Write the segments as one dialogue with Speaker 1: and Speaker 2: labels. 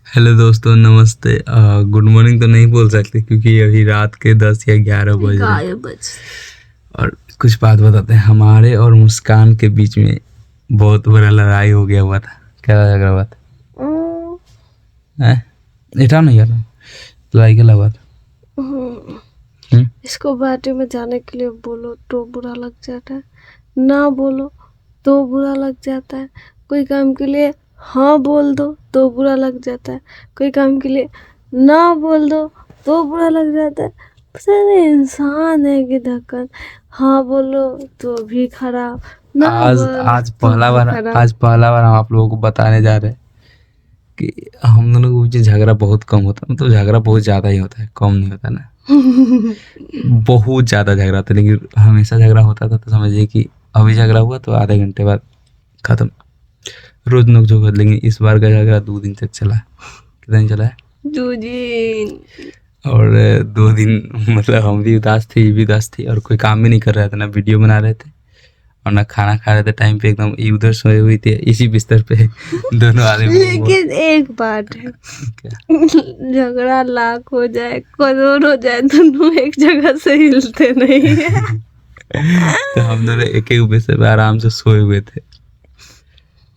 Speaker 1: Hello दोस्तों, नमस्ते। Good morning तो नहीं बोल सकते क्योंकि अभी रात के 10 या 11 बज रहे हैं। और कुछ बात बताते हैं, हमारे और मुस्कान के बीच में बहुत बड़ा लड़ाई हो गया हुआ था। क्या झगड़ा हुआ था? इटा नहीं यार, लड़ाई क्या हुआ था?
Speaker 2: इसको पार्टी में जाने के लिए बोलो तो बुरा लग जाता है, ना बोलो तो बुरा लग जाता है। कोई काम के लिए हाँ बोल दो तो बुरा लग जाता है, कोई काम के लिए ना बोल दो तो बुरा लग जाता है। सारे इंसान है कि धक्कन, हाँ बोलो तो भी खराब, ना
Speaker 1: आज पहला बार हम आप लोगों को बताने जा रहे हैं कि हम दोनों के बीच झगड़ा बहुत कम होता है। मतलब झगड़ा बहुत ज़्यादा ही होता है, कम नहीं होता ना। बहुत ज़्यादा झगड़ा होता है, लेकिन हमेशा झगड़ा होता था। तो समझिए कि अभी झगड़ा हुआ तो आधे घंटे बाद ख़त्म। रोज़ नोक-झोंक होता, लेकिन इस बार का झगड़ा 2 दिन तक चला। कितना दिन चला है?
Speaker 2: 2 दिन।
Speaker 1: और 2 दिन मतलब हम भी उदास थे, ये भी उदास थी, और कोई काम भी नहीं कर रहे थे, ना वीडियो बना रहे थे और ना खाना खा रहे थे टाइम पे। एकदम ये उधर सोए हुई थी इसी बिस्तर पे दोनों आदमी।
Speaker 2: लेकिन एक बात है,
Speaker 1: क्या?
Speaker 2: झगड़ा लाख हो जाए करोड़ हो जाए, दोनों एक जगह से हिलते नहीं है।
Speaker 1: तो हम दोनों एक एक बिस्तर पे आराम से सोए हुए थे।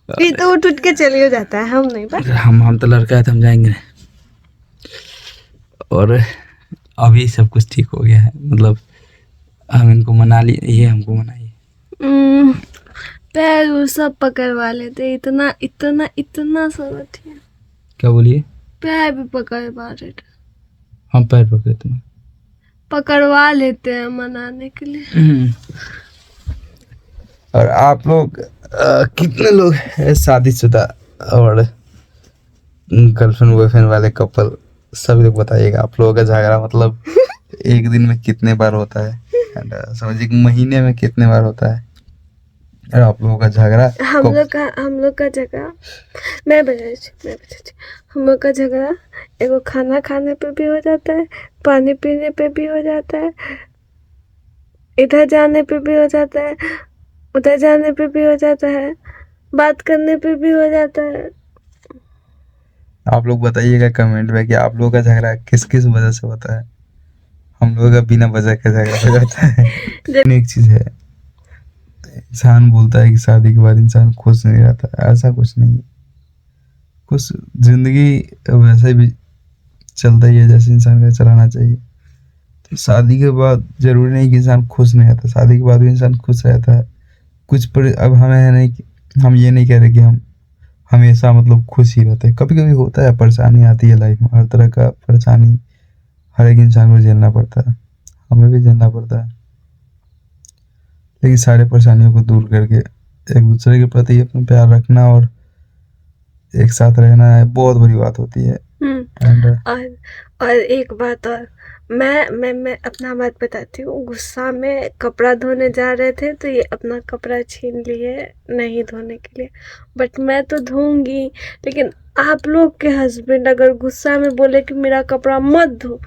Speaker 2: फिर तो उठ उठ के चलिए जाता है, हम नहीं पर
Speaker 1: हम तो लड़का है तो हम जाएंगे नहीं। और अभी सब कुछ ठीक हो गया है। मतलब हम इनको मना लिए, ये हमको मनाइए।
Speaker 2: पैर वो सब पकड़वा लेते, इतना इतना इतना समझ।
Speaker 1: क्या बोलिए?
Speaker 2: पैर भी पकड़वा लेते,
Speaker 1: हम पैर पकड़े तुम्हें?
Speaker 2: पकड़वा लेते हैं मनाने के लिए।
Speaker 1: और आप लोग कितने लोग हैं शादीशुदा और गर्लफ्रेंड बॉयफ्रेंड वाले कपल? सभी लोग बताइएगा, आप लोगों का झगड़ा मतलब एक दिन में कितने बार होता है, एंड समझिए कि महीने में कितने बार होता है। और आप लोगों का झगड़ा,
Speaker 2: हम लोग का झगड़ा मैं बताती हम लोग का झगड़ा एगो खाना खाने पे भी हो जाता है, पानी पीने पे भी हो जाता है, इधर जाने पे भी हो जाता है, उधर जाने पे भी हो जाता है, बात करने पे भी हो जाता है।
Speaker 1: आप लोग बताइएगा कमेंट में कि आप लोगों का झगड़ा किस किस वजह से होता है। हम लोगों का बिना वजह का झगड़ा हो जाता है। एक चीज़ है, इंसान बोलता है कि शादी के बाद इंसान खुश नहीं रहता, ऐसा कुछ नहीं है। कुछ जिंदगी वैसे भी चलता ही है जैसे इंसान का चलाना चाहिए। तो शादी के बाद जरूरी नहीं कि इंसान खुश नहीं रहता, शादी के बाद भी इंसान खुश रहता है। कुछ पर अब हमें है नहीं कि हम ये नहीं कह रहे कि हम हमेशा मतलब खुश ही रहते हैं। कभी कभी होता है, परेशानी आती है लाइफ में, हर तरह का परेशानी हर एक इंसान को झेलना पड़ता है, हमें भी झेलना पड़ता है। लेकिन सारे परेशानियों को दूर करके एक दूसरे के प्रति अपना प्यार रखना और एक साथ रहना है, बहुत बड़ी बात होती है।
Speaker 2: और एक बात और, मैं अपना बात बताती हूँ। गुस्सा में कपड़ा धोने जा रहे थे तो ये अपना कपड़ा छीन लिए नहीं धोने के लिए, बट मैं तो धोऊंगी। लेकिन आप लोग के हस्बैंड अगर गुस्सा में बोले कि मेरा कपड़ा मत धो,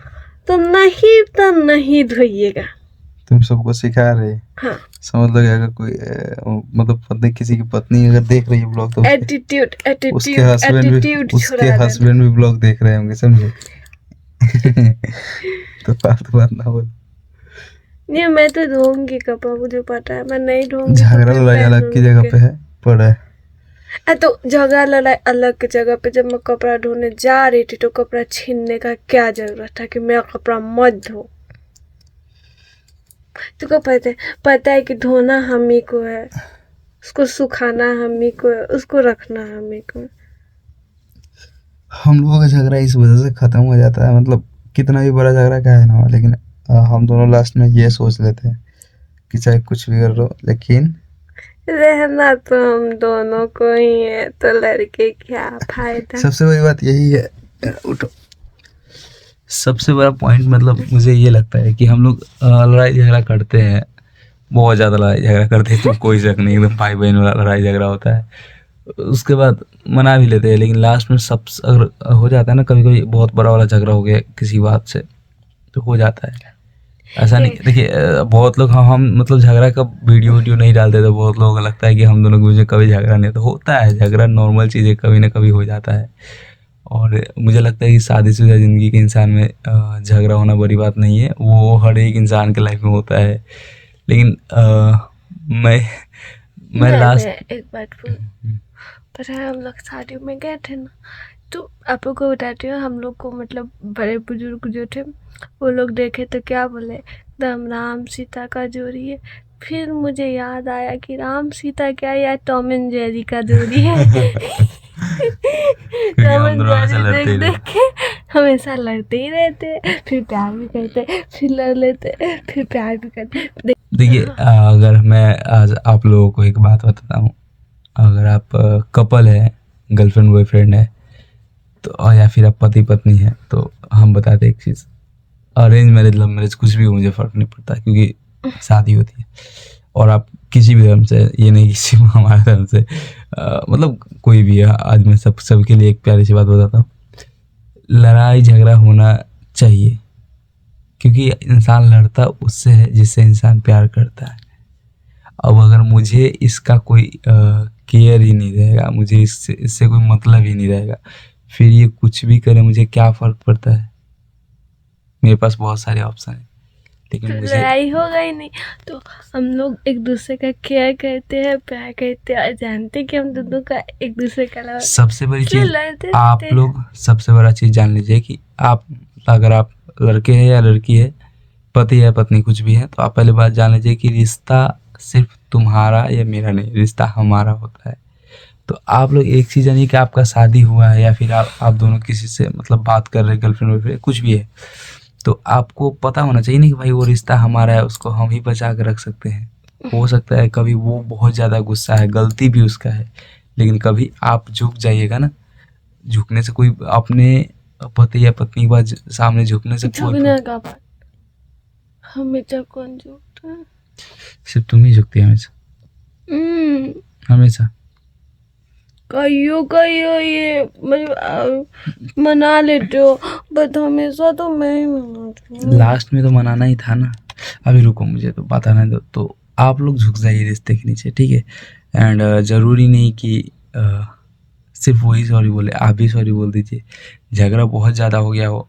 Speaker 2: तो नहीं धोइएगा।
Speaker 1: तुम सबको सिखा रहे?
Speaker 2: हाँ।
Speaker 1: समझ लो कि अगर कोई मतलब पत्नी, किसी की पत्नी अगर देख रही है ब्लॉग, तो उसके हस्बैंड भी ब्लॉग देख रहे होंगे, समझे? तो बात ना बोल।
Speaker 2: नहीं, मैं तो धोऊंगी कपड़ा, मुझे पता है। मैं नहीं धोऊंगी।
Speaker 1: झगड़ा लड़ाई अलग की जगह पे है पड़ा है।
Speaker 2: तो झगड़ा लड़ाई अलग की जगह पे, जब मैं कपड़ा धोने जा रही थी तो कपड़ा छीनने का क्या जरूरत था कि मेरा कपड़ा मत धो? तुमको पता है कि धोना हम ही को है, उसको सुखाना हम ही को है, उसको रखना हम ही को है।
Speaker 1: हम लोगों का झगड़ा इस वजह से खत्म हो जाता है, मतलब कितना भी बड़ा झगड़ा का है ना, लेकिन हम दोनों लास्ट में ये सोच लेते हैं कि चाहे कुछ भी कर लो, लेकिन
Speaker 2: रहना तो हम दोनों को ही है, तो लड़के क्या फायदा।
Speaker 1: सबसे बड़ी बात यही है। उठो। सबसे बड़ा पॉइंट मतलब मुझे ये लगता है कि हम लोग लड़ाई झगड़ा करते हैं, बहुत ज़्यादा लड़ाई झगड़ा करते हैं, तो कोई शक नहीं, एकदम भाई बहन वाला लड़ाई झगड़ा होता है। उसके बाद मना भी लेते हैं, लेकिन लास्ट में सब अगर हो जाता है ना, कभी कभी बहुत बड़ा वाला झगड़ा हो गया किसी बात से, तो हो जाता है। ऐसा नहीं, देखिए बहुत लोग हम मतलब झगड़ा का वीडियो नहीं डालते, तो बहुत लोगों को लगता है कि हम दोनों के बीच में कभी झगड़ा नहीं, तो होता है झगड़ा, नॉर्मल चीज़ है, कभी ना कभी हो जाता है। और मुझे लगता है कि शादीशुदा ज़िंदगी के इंसान में झगड़ा होना बड़ी बात नहीं है, वो हर एक इंसान के लाइफ में होता है। लेकिन मैं
Speaker 2: मैं
Speaker 1: लास्ट
Speaker 2: एक बात बोल, पता है हम लोग शादियों में गए थे ना, तो आप लोग को बताती हूँ, हम लोग को मतलब बड़े बुजुर्ग जो थे वो लोग देखे तो क्या बोले, एकदम राम सीता का जोड़ी है। फिर मुझे याद आया कि राम सीता क्या, या टॉम एंड जेरी का जोड़ी है।
Speaker 1: क्योंकि
Speaker 2: टॉम
Speaker 1: हम
Speaker 2: एंड
Speaker 1: दोनों हमेशा
Speaker 2: जेरी
Speaker 1: लड़ते
Speaker 2: देख
Speaker 1: ही
Speaker 2: देख
Speaker 1: रहते।
Speaker 2: के हमेशा लड़ते ही रहते, फिर प्यार भी करते, फिर लड़ लेते, फिर प्यार भी करते।
Speaker 1: देखिए अगर मैं आज आप लोगों को एक बात बताता हूँ, अगर आप कपल है, गर्लफ्रेंड बॉयफ्रेंड है, तो या फिर आप पति पत्नी है, तो हम बताते हैं एक चीज़, अरेंज मैरिज लव मैरिज कुछ भी हो, मुझे फ़र्क नहीं पड़ता, क्योंकि शादी होती है। और आप किसी भी धर्म से, ये नहीं कि सिर्फ हमारे धर्म से, मतलब कोई भी है, आज मैं सबके लिए एक प्यारी सी बात बताता हूँ, लड़ाई झगड़ा होना चाहिए, क्योंकि इंसान लड़ता उससे है जिससे इंसान प्यार करता है। अब अगर मुझे इसका कोई केयर ही नहीं रहेगा, मुझे इससे कोई मतलब ही नहीं रहेगा, फिर ये कुछ भी करे मुझे क्या फ़र्क पड़ता है। मेरे पास बहुत सारे ऑप्शन हैं, लेकिन मुझे
Speaker 2: लड़ाई होगा ही नहीं तो हम लोग एक दूसरे का केयर करते हैं, प्यार करते हैं, और जानते हैं कि हम दोनों का एक दूसरे का लव,
Speaker 1: सबसे बड़ी
Speaker 2: इसलिए
Speaker 1: चीज़
Speaker 2: लड़ते
Speaker 1: आप
Speaker 2: रहते हैं।
Speaker 1: लोग, सबसे बड़ा चीज़ जान लीजिए कि आप, अगर आप लड़के हैं या लड़की है, पति है पत्नी कुछ भी है, तो आप पहले बात जान लीजिए कि रिश्ता सिर्फ तुम्हारा या मेरा नहीं, रिश्ता हमारा होता है। तो आप लोग एक चीज़ जानिए कि आपका शादी हुआ है, या फिर आप दोनों किसी से मतलब बात कर रहे हैं, गर्लफ्रेंड वर्लफ्रेंड कुछ भी है, तो आपको पता होना चाहिए ना कि भाई वो रिश्ता हमारा है, उसको हम ही बचा के रख सकते हैं। हो सकता है कभी वो बहुत ज़्यादा गुस्सा है, गलती भी उसका है, लेकिन कभी आप झुक जाइएगा ना, झुकने से कोई, अपने पति या पत्नी के बाद सामने झुकने से कोई
Speaker 2: झुकने का बात हमेशा कौन झुकता है?
Speaker 1: सिर्फ तुम ही झुकती है हमेशा, हमेशा।
Speaker 2: कहियो ये मतलब मना लेते हो, बट हमेशा तो मैं ही मनाती हूँ।
Speaker 1: लास्ट में तो मनाना ही था ना। अभी रुको, मुझे तो बताना दो। तो आप लोग झुक जाइए रिश्ते के नीचे, ठीक है। एंड ज़रूरी नहीं कि सिर्फ वही सॉरी बोले, आप भी सॉरी बोल दीजिए। झगड़ा बहुत ज़्यादा हो गया हो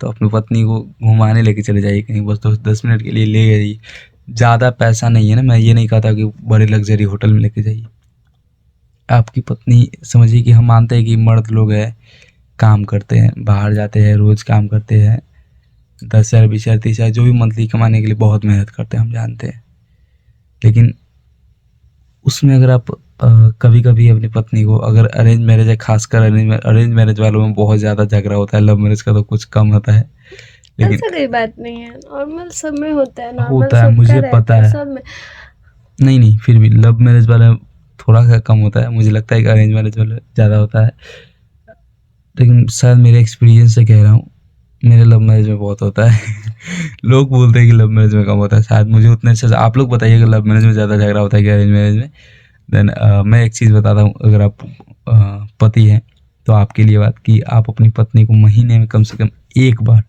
Speaker 1: तो अपनी पत्नी को घुमाने लेके चले जाइए कहीं, बस 10 मिनट के लिए ले जाइए। ज़्यादा पैसा नहीं है ना, मैं ये नहीं कहता कि बड़े लग्जरी होटल में लेके जाइए। आपकी पत्नी, समझिए कि हम मानते हैं कि मर्द लोग हैं, काम करते हैं, बाहर जाते हैं, रोज़ काम करते हैं, 10,000 20,000 30,000 जो भी मंथली कमाने के लिए बहुत मेहनत करते हैं, हम जानते हैं। लेकिन उसमें अगर आप कभी कभी अपनी पत्नी को, अगर अरेंज मैरिज है, खासकर अरेंज मैरिज वालों में बहुत ज़्यादा झगड़ा होता है, लव मैरिज का तो कुछ कम होता है, लेकिन
Speaker 2: ऐसा कोई बात नहीं है, नॉर्मल सब में होता है, नॉर्मल
Speaker 1: होता है,
Speaker 2: सबका
Speaker 1: मुझे
Speaker 2: रहता
Speaker 1: पता
Speaker 2: है
Speaker 1: है।
Speaker 2: सब में।
Speaker 1: नहीं नहीं, फिर भी लव मैरिज वाले में थोड़ा सा कम होता है, मुझे लगता है कि अरेंज मैरिज वाले ज़्यादा होता है, लेकिन शायद मेरे एक्सपीरियंस से कह रहा हूँ, मेरे लव मैरिज में बहुत होता है। लोग बोलते हैं कि लव मैरिज में कम होता है, शायद मुझे उतने अच्छे से, आप लोग बताइएगा लव मैरिज में ज़्यादा झगड़ा होता है कि अरेंज मैरिज में। देन मैं एक चीज़ बताता हूँ, अगर आप पति हैं तो आपके लिए बात कि आप अपनी पत्नी को महीने में कम से कम एक बार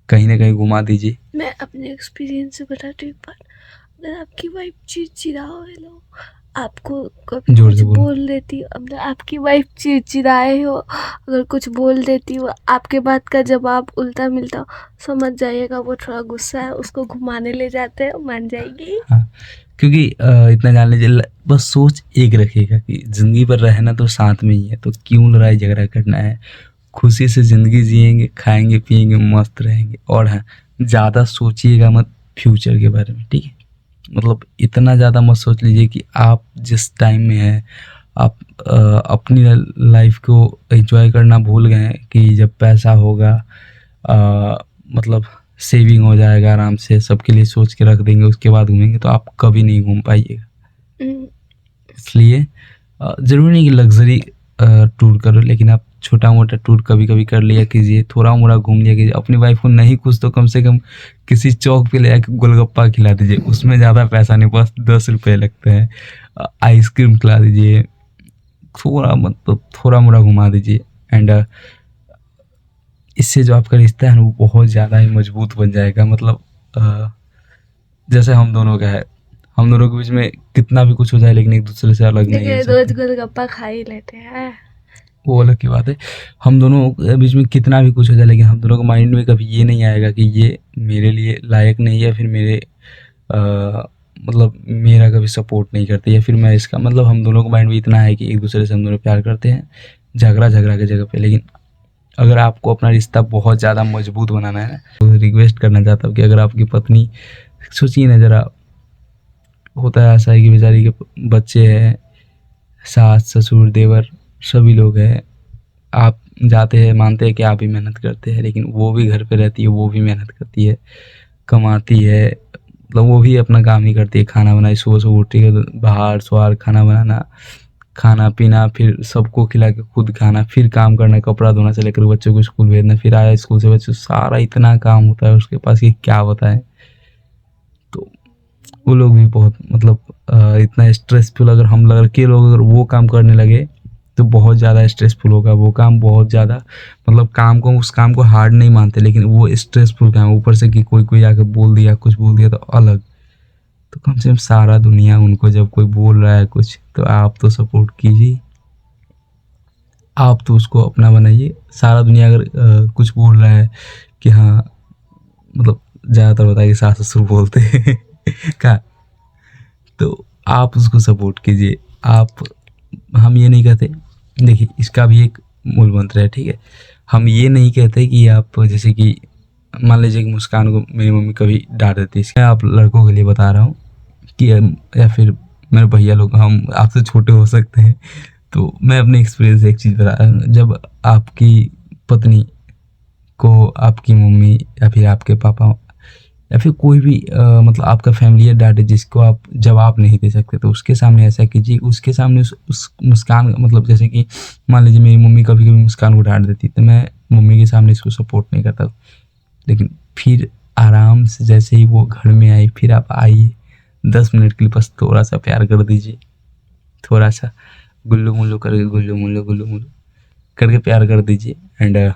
Speaker 1: कहीं ना कहीं घुमा दीजिए।
Speaker 2: मैं अपने एक्सपीरियंस से बताती हूँ, एक बार अगर आपकी वाइफ चिड़चिड़ाए लो, आपको कभी
Speaker 1: जोर
Speaker 2: कुछ
Speaker 1: से बोलो।
Speaker 2: बोल देती हो, मतलब आपकी वाइफ चिड़चिड़ाए हो, अगर कुछ बोल देती हो, आपके बात का जवाब उल्टा मिलता हो, समझ जाइएगा वो थोड़ा गुस्सा है, उसको घुमाने ले जाते हैं, मान जाएगी।
Speaker 1: हाँ, क्योंकि इतना जान लीजिए, बस सोच एक रखिएगा कि ज़िंदगी भर रहना तो साथ में ही है, तो क्यों लड़ाई झगड़ा करना है। खुशी से ज़िंदगी जिएंगे, खाएंगे पिएंगे, मस्त रहेंगे। और हाँ, ज़्यादा सोचिएगा मत फ्यूचर के बारे में, ठीक है। मतलब इतना ज़्यादा मत सोच लीजिए कि आप जिस टाइम में हैं, आप अपनी लाइफ को एंजॉय करना भूल गए हैं, कि जब पैसा होगा, मतलब सेविंग हो जाएगा, आराम से सबके लिए सोच के रख देंगे, उसके बाद घूमेंगे, तो आप कभी नहीं घूम पाइएगा। इसलिए ज़रूरी नहीं कि लग्जरी टूर करो, लेकिन आप छोटा मोटा टूर कभी कभी कर लिया कीजिए, थोड़ा मोड़ा घूम लिया कीजिए। अपनी वाइफ को नहीं कुछ तो कम से कम किसी चौक पे ले जाकर गोलगप्पा खिला दीजिए, उसमें ज़्यादा पैसा नहीं, बस 10 रुपये लगते हैं। आइसक्रीम खिला दीजिए, थोड़ा मतलब थोड़ा मोड़ा घुमा दीजिए। एंड इससे जो आपका रिश्ता है ना, वो बहुत ज़्यादा ही मजबूत बन जाएगा। मतलब जैसे हम दोनों का है, हम दोनों के बीच में कितना भी कुछ हो जाए, लेकिन एक दूसरे से अलग नहीं हो
Speaker 2: देखिए रोज
Speaker 1: सकते।
Speaker 2: गोलगप्पा खा ही लेते हैं।
Speaker 3: वो अलग की बात है। हम दोनों के बीच में कितना भी कुछ हो जाए, लेकिन हम दोनों के माइंड में कभी ये नहीं आएगा कि ये मेरे लिए लायक नहीं है, फिर मेरे मतलब मेरा कभी सपोर्ट नहीं करते, या फिर मैं इसका मतलब हम दोनों का माइंड में इतना है कि एक दूसरे से हम दोनों प्यार करते हैं, झगड़ा की जगह पे। लेकिन अगर आपको अपना रिश्ता बहुत ज़्यादा मजबूत बनाना है तो रिक्वेस्ट करना चाहता हूँ कि अगर आपकी पत्नी, सोचिए ना ज़रा, होता है ऐसा है कि बेचारी के बच्चे हैं, सास ससुर देवर सभी लोग हैं, आप जाते हैं, मानते हैं कि आप ही मेहनत करते हैं, लेकिन वो भी घर पे रहती है, वो भी मेहनत करती है, कमाती है, मतलब वो भी अपना काम ही करती है, खाना बनाई, सुबह सुबह उठी है तो बाहर सुहार खाना बनाना, खाना पीना, फिर सबको खिला के खुद खाना, फिर काम करना, कपड़ा धोना से लेकर बच्चों को स्कूल भेजना, फिर आया स्कूल से बच्चों, सारा इतना काम होता है उसके पास कि क्या बताएं। तो वो लोग भी बहुत मतलब इतना स्ट्रेसफुल, अगर हम लड़के लोग अगर वो काम करने लगे तो बहुत ज़्यादा स्ट्रेसफुल होगा वो काम, बहुत ज़्यादा, मतलब काम को, उस काम को हार्ड नहीं मानते, लेकिन वो स्ट्रेसफुल काम, ऊपर से कि कोई आके बोल दिया, कुछ बोल दिया तो अलग। तो कम से कम सारा दुनिया उनको जब कोई बोल रहा है कुछ, तो आप तो सपोर्ट कीजिए, आप तो उसको अपना बनाइए। सारा दुनिया अगर कुछ बोल रहा है कि हाँ, मतलब ज़्यादातर होता है कि सास ससुर बोलते हैं क्या, तो आप उसको सपोर्ट कीजिए। आप, हम ये नहीं कहते, देखिए इसका भी एक मूल मंत्र है, ठीक है, हम ये नहीं कहते कि आप, जैसे कि मान लीजिए कि मुस्कान को मेरी मम्मी कभी डांट देती है, मैं आप लड़कों के लिए बता रहा हूँ कि, या फिर मेरे भैया लोग, हम आपसे छोटे हो सकते हैं, तो मैं अपने एक्सपीरियंस से एक चीज़ बता रहा हूँ। जब आपकी पत्नी को आपकी मम्मी या फिर आपके पापा या फिर कोई भी मतलब आपका फैमिली डांटे जिसको आप जवाब नहीं दे सकते, तो उसके सामने ऐसा कीजिए, उसके सामने उस मुस्कान, मतलब जैसे कि मान लीजिए मेरी मम्मी कभी कभी मुस्कान को डांट देती, तो मैं मम्मी के सामने इसको सपोर्ट नहीं करता, लेकिन फिर आराम से जैसे ही वो घर में आई, फिर आप आइए 10 मिनट के लिए बस थोड़ा सा प्यार कर दीजिए, थोड़ा सा गुल्लू मुल्लू करके, गुल्लू मुल्लू करके प्यार कर दीजिए। एंड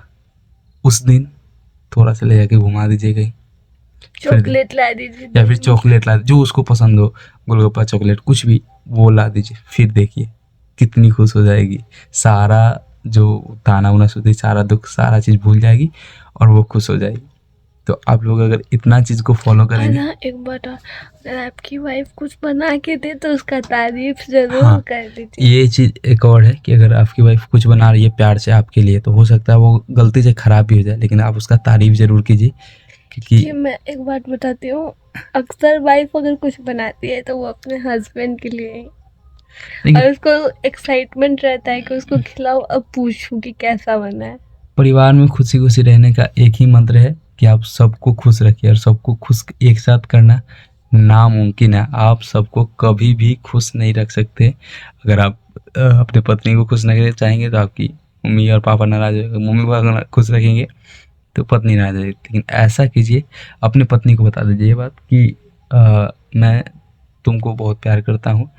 Speaker 3: उस दिन थोड़ा सा ले जाके घुमा दीजिए कहीं,
Speaker 2: चॉकलेट ला दीजिए,
Speaker 3: या फिर चॉकलेट ला, जो उसको पसंद हो, गोलगप्पा, चॉकलेट, कुछ भी वो ला दीजिए, फिर देखिए कितनी खुश हो जाएगी। सारा जो ताना उना सुनती, सारा दुख, सारा चीज़ भूल जाएगी और वो खुश हो जाएगी। तो आप लोग अगर इतना चीज़ को फॉलो करेंगे,
Speaker 2: हाँ, एक बात और, अगर आपकी वाइफ कुछ बना के दे तो उसका तारीफ जरूर
Speaker 3: हाँ,
Speaker 2: कर दीजिए।
Speaker 3: ये चीज़ एक और है कि अगर आपकी वाइफ कुछ बना रही है प्यार से आपके लिए, तो हो सकता है वो गलती से ख़राब भी हो जाए, लेकिन आप उसका तारीफ ज़रूर कीजिए, क्योंकि
Speaker 2: कि मैं एक बात बताती हूँ, अक्सर वाइफ अगर कुछ बनाती है तो वो अपने हस्बैंड के लिए ही, और उसको एक्साइटमेंट रहता है कि उसको खिलाओ, अब पूछूं कि कैसा बना है।
Speaker 3: परिवार में खुशी खुशी रहने का एक ही मंत्र है कि आप सबको खुश रखिए, और सबको खुश एक साथ करना नामुमकिन है। आप सबको कभी भी खुश नहीं रख सकते। अगर आप अपने पत्नी को खुश नहीं चाहेंगे तो आपकी मम्मी और पापा नाराज होंगे, मम्मी पापा खुश रखेंगे तो पत्नी नाराज होगी। लेकिन ऐसा कीजिए, अपनी पत्नी को बता दीजिए ये बात कि मैं तुमको बहुत प्यार करता हूँ,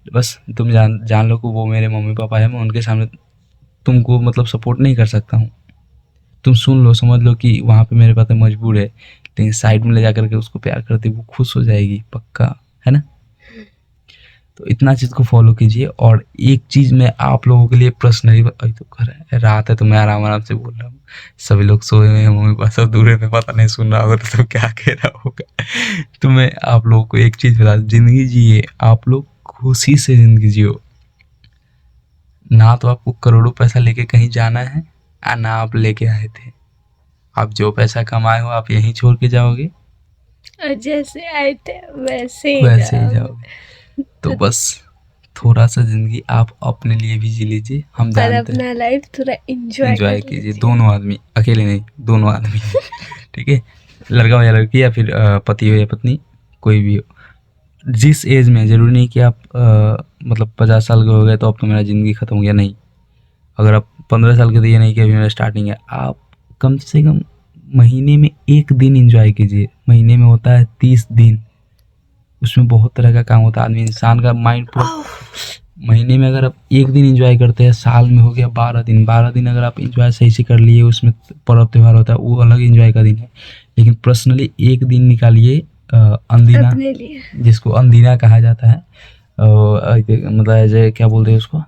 Speaker 3: बस तुम जान लो कि वो मेरे मम्मी पापा है, मैं उनके सामने तुमको मतलब सपोर्ट नहीं कर सकता हूँ, तुम सुन लो, समझ लो कि वहाँ पे मेरे पास मजबूर है, लेकिन साइड में ले जा करके उसको प्यार करती, वो खुश हो जाएगी पक्का, है ना। तो इतना चीज़ को फॉलो कीजिए। और एक चीज़ मैं आप लोगों के लिए पर्सनली, अभी तो घर है, रात है तो मैं आराम से बोल रहा हूँ, सभी लोग सोए हुए हैं, मम्मी पापा सब दूर है, पता नहीं सुन रहा होगा तो सब क्या कह रहा होगा। तो मैं आप लोगों को एक चीज़ बता दूँ, ज़िंदगी जिए, आप लोग खुशी से ज़िंदगी जियो। ना तो आपको करोड़ों पैसा लेके कहीं जाना है, ना आप लेके आए थे। आप जो पैसा कमाए हो आप यहीं छोड़ के जाओगे,
Speaker 2: और जैसे आए थे वैसे ही
Speaker 3: जाओगे। तो बस थोड़ा सा ज़िंदगी आप अपने लिए भी जी लीजिए, हम
Speaker 2: और
Speaker 3: जानते हैं,
Speaker 2: अपना लाइफ थोड़ा
Speaker 3: एंजॉय कीजिए, दोनों आदमी, अकेले नहीं, दोनों आदमी ठीक है, लड़का हो या लड़की, या फिर पति हो या पत्नी, कोई भी हो, जिस एज में, ज़रूरी नहीं कि आप मतलब 50 साल के हो गए तो अब तो मेरा ज़िंदगी ख़त्म हो गया, नहीं। अगर आप 15 साल के, तो ये नहीं कि अभी मेरा स्टार्टिंग है, आप कम से कम महीने में 1 दिन एंजॉय कीजिए। महीने में होता है 30 दिन, उसमें बहुत तरह का काम होता है, आदमी इंसान का माइंड पूरा, महीने में अगर आप 1 दिन एंजॉय करते हैं, साल में हो गया 12 दिन, 12 दिन अगर आप एंजॉय सही से कर लिए, उसमें पर्व त्यौहार होता है, वो अलग एंजॉय का दिन है, लेकिन पर्सनली 1 दिन निकालिए अंदीना,
Speaker 2: अपने लिए,
Speaker 3: जिसको अंदीना कहा जाता है, मतलब ऐसे क्या बोलते हैं उसको,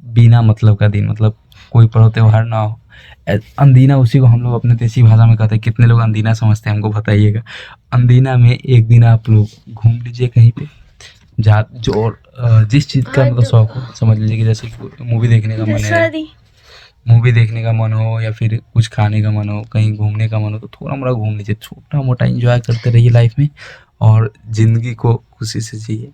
Speaker 3: बिना मतलब का दिन, मतलब कोई पर्व त्योहार ना हो। अंदीना उसी को हम लोग अपने देसी भाषा में कहते हैं। कितने लोग अंदीना समझते हैं हमको बताइएगा। अंदीना में एक दिन आप लोग घूम लीजिए कहीं पे, जा जो और जिस चीज़ का मतलब शौक हो, समझ लीजिए कि जैसे मूवी देखने का मन है, मूवी देखने का मन हो, या फिर कुछ खाने का मन हो, कहीं घूमने का मन हो, तो थोड़ा मोड़ा घूम लीजिए, छोटा मोटा एंजॉय करते रहिए लाइफ में, और ज़िंदगी को खुशी से जिए,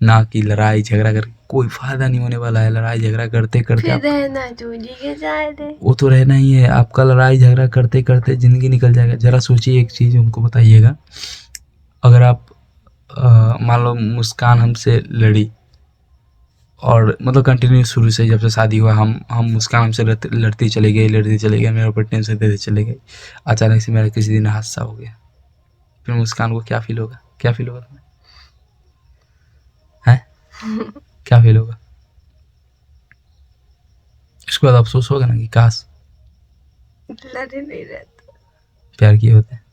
Speaker 3: ना कि लड़ाई झगड़ा करके। कोई फायदा नहीं होने वाला है लड़ाई झगड़ा करते करते। आप
Speaker 2: रहना जूझी के जाए दे,
Speaker 3: वो तो रहना ही है आपका, लड़ाई झगड़ा करते करते ज़िंदगी निकल जाएगा। ज़रा सोचिए, एक चीज़ हमको बताइएगा, अगर आप मान लो मुस्कान हमसे लड़ी, और मतलब कंटिन्यू शुरू से जब से शादी हुआ हम मुस्कान हमसे लड़ती चली गई, मेरे ऊपर टेंशन देते चले गई। अचानक से मेरा किसी दिन हादसा हो गया, फिर मुस्कान को क्या फील होगा? क्या फील होगा तुम्हें? हैं? क्या फील होगा? इसके बाद अफसोस होगा ना कि काश
Speaker 2: लड़े नहीं रहते,
Speaker 3: प्यार किए होते।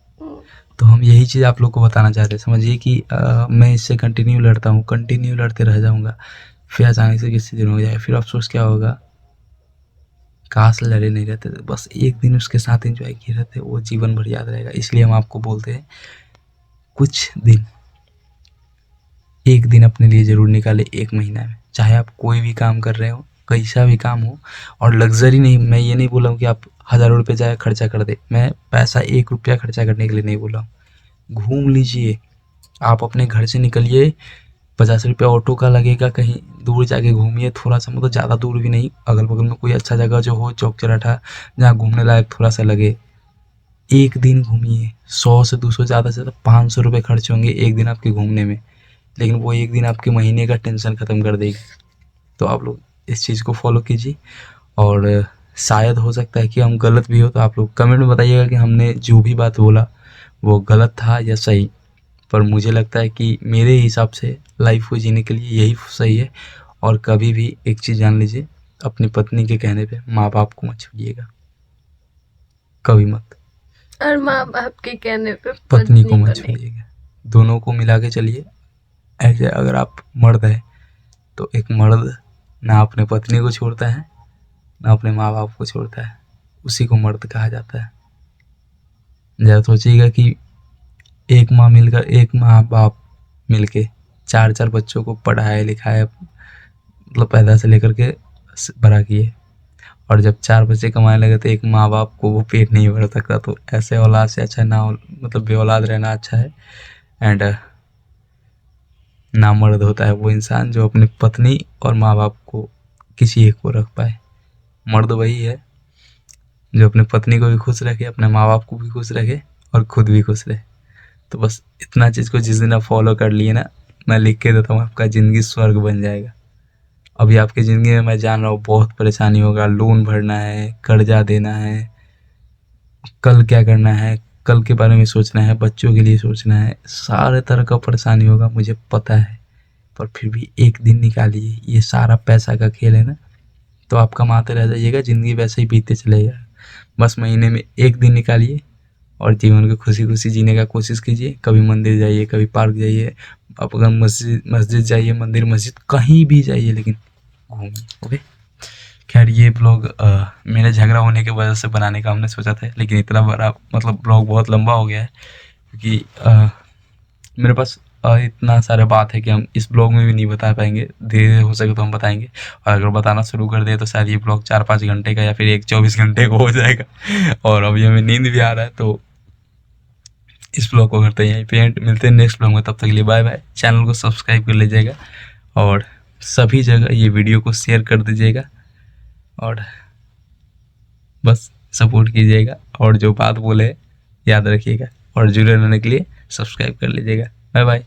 Speaker 3: तो हम यही चीज़ आप लोग को बताना चाहते हैं। समझिए कि मैं इससे कंटिन्यू लड़ता हूँ, कंटिन्यू लड़ते रह जाऊँगा, फिर अचानक से किसी दिन हो जाए, फिर अफसोस क्या होगा? काश लड़े नहीं रहते, बस एक दिन उसके साथ एंजॉय किए रहते, वो जीवन भर याद रहेगा। इसलिए हम आपको बोलते हैं, कुछ दिन, एक दिन अपने लिए ज़रूर निकालें एक महीना में, चाहे आप कोई भी काम कर रहे हो, कैसा भी काम हो। और लग्जरी नहीं, मैं ये नहीं बोला हूँ कि आप हज़ारों रुपये जाए खर्चा कर दे, मैं पैसा 1 रुपया खर्चा करने के लिए नहीं बोला हूँ। घूम लीजिए, आप अपने घर से निकलिए, 50 रुपया ऑटो का लगेगा, कहीं दूर जाके घूमिए, थोड़ा सा, मतलब ज़्यादा दूर भी नहीं, अगल बगल में कोई अच्छा जगह जो हो, चौक चौराठा जहाँ घूमने लायक थोड़ा सा लगे, एक दिन घूमिए। 100 से 200, ज़्यादा से ज़्यादा 500 रुपये खर्च होंगे एक दिन आपके घूमने में, लेकिन वो एक दिन आपके महीने का टेंशन ख़त्म कर देगी। तो आप लोग इस चीज़ को फॉलो कीजिए, और शायद हो सकता है कि हम गलत भी हो, तो आप लोग कमेंट में बताइएगा कि हमने जो भी बात बोला वो गलत था या सही। पर मुझे लगता है कि मेरे हिसाब से लाइफ को जीने के लिए यही सही है। और कभी भी एक चीज़ जान लीजिए, अपनी पत्नी के कहने पे माँ बाप को मत छोड़िएगा, कभी मत।
Speaker 2: और माँ बाप के कहने पे
Speaker 3: पत्नी को मत
Speaker 2: नहीं।
Speaker 3: छोड़िएगा, दोनों को मिला के चलिए। ऐसे अगर आप मर्द हैं तो एक मर्द ना अपने पत्नी को छोड़ता है, ना अपने माँ बाप को छोड़ता है, उसी को मर्द कहा जाता है। ज़रा सोचिएगा कि एक माँ बाप मिलके 4 बच्चों को पढ़ाए लिखाए, मतलब पैदा से लेकर के बड़ा किए, और जब 4 बच्चे कमाने लगे तो एक माँ बाप को वो पेट नहीं भर सकता। तो ऐसे औलाद से अच्छा ना, मतलब बे औलाद रहना अच्छा है। एंड ना मर्द होता है वो इंसान जो अपनी पत्नी और माँ बाप को किसी एक को रख पाए। मर्द वही है जो अपनी पत्नी को भी खुश रखे, अपने माँ बाप को भी खुश रखे, और खुद भी खुश रहे। तो बस इतना चीज़ को जिस दिन आप फॉलो कर लिए ना, मैं लिख के देता हूँ, आपका ज़िंदगी स्वर्ग बन जाएगा। अभी आपकी ज़िंदगी में मैं जान रहा हूँ बहुत परेशानी होगा, लोन भरना है, कर्जा देना है, कल क्या करना है, कल के बारे में सोचना है, बच्चों के लिए सोचना है, सारे तरह का परेशानी होगा, मुझे पता है। पर फिर भी एक दिन निकालिए, ये सारा पैसा का खेल है ना, तो आप कमाते रह जाइएगा, ज़िंदगी वैसे ही बीतते चलेगा। बस महीने में एक दिन निकालिए और जीवन को खुशी खुशी जीने का कोशिश कीजिए। कभी मंदिर जाइए, कभी पार्क जाइए, आप अगर मस्जिद जाइए, मंदिर मस्जिद कहीं भी जाइए, लेकिन घूमिए। ओके, खैर ये ब्लॉग मेरे झगड़ा होने की वजह से बनाने का हमने सोचा था, लेकिन इतना बड़ा, मतलब ब्लॉग बहुत लंबा हो गया है, क्योंकि मेरे पास इतना सारा बात है कि हम इस ब्लॉग में भी नहीं बता पाएंगे। धीरे हो सके तो हम बताएंगे, और अगर बताना शुरू कर दे तो शायद ये ब्लॉग 4-5 घंटे का या फिर 24 घंटे का हो जाएगा। और अभी हमें नींद भी आ रहा है, तो इस ब्लॉग को करते हैं यहीं पे एंड। मिलते हैं नेक्स्ट ब्लॉग में, तब तक के लिए बाय बाय। चैनल को सब्सक्राइब कर लीजिएगा, और सभी जगह ये वीडियो को शेयर कर दीजिएगा, और बस सपोर्ट कीजिएगा, और जो बात बोले याद रखिएगा, और जुड़े रहने के लिए सब्सक्राइब कर लीजिएगा। Bye bye.